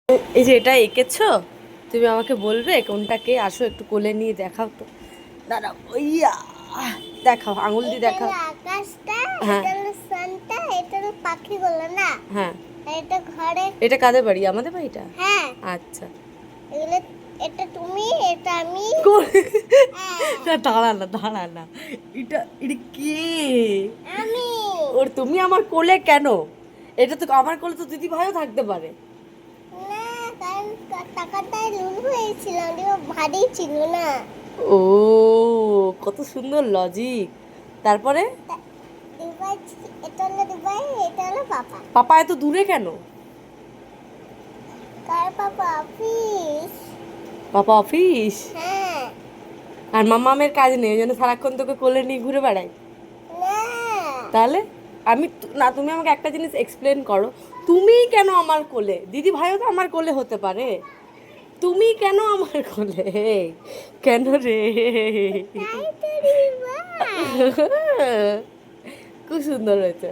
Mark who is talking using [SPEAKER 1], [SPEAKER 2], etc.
[SPEAKER 1] এই যে এটা এঁকেছো, তুমি আমাকে বলবে কোনটা কে? আসো একটু কোলে নিয়ে দেখাও তো। দাঁড়াও, ওইয়া, দেখাও, আঙুল দিয়ে
[SPEAKER 2] এটা
[SPEAKER 1] দেখাও।
[SPEAKER 2] হলো আকাশটা,
[SPEAKER 1] হ্যাঁ
[SPEAKER 2] এটা হলো সানটা, এটা হলো পাখিগুলো না।
[SPEAKER 1] হ্যাঁ।
[SPEAKER 2] আর এটা ঘরে।
[SPEAKER 1] এটা কাদের বাড়ি? আমাদের বাড়িটা?
[SPEAKER 2] হ্যাঁ,
[SPEAKER 1] আচ্ছা।
[SPEAKER 2] এগুলো, এটা তুমি, এটা আমি। হ্যাঁ,
[SPEAKER 1] না দাঁড়া না, দাঁড়া না, এটা এটা কে?
[SPEAKER 2] আমি।
[SPEAKER 1] ওর তুমি আমার কোলে কেন? এটা তো আমার কোলে তো দিদি ভাইও থাকতে পারে।
[SPEAKER 2] না, কারণ টাকাটায় লুল হয়েছিল, ভারী ছিল না।
[SPEAKER 1] ও, কত সুন্দর লজিক। তারপরে
[SPEAKER 2] দিবাই, এটা হলো দিবাই, এটা হলো পাপা।
[SPEAKER 1] পাপা এত দূরে কেন?
[SPEAKER 2] কার পাপা? অফিস।
[SPEAKER 1] পাপা অফিস।
[SPEAKER 2] হ্যাঁ।
[SPEAKER 1] আর মামামের কাজ নেই, ওই জন্য সারাক্ষণ তোকে কোলে নিয়ে ঘুরে বেড়াই।
[SPEAKER 2] না,
[SPEAKER 1] তাহলে না, তুমি আমাকে একটা জিনিস এক্সপ্লেন করো। তুমি কেন আমার কোলে? দিদি ভাইও তো আমার কোলে হতে পারে। তুমি কেন আমার কোলে? কেন রে?
[SPEAKER 2] তাই তো দিবাই।
[SPEAKER 1] খুব সুন্দর হয়েছে।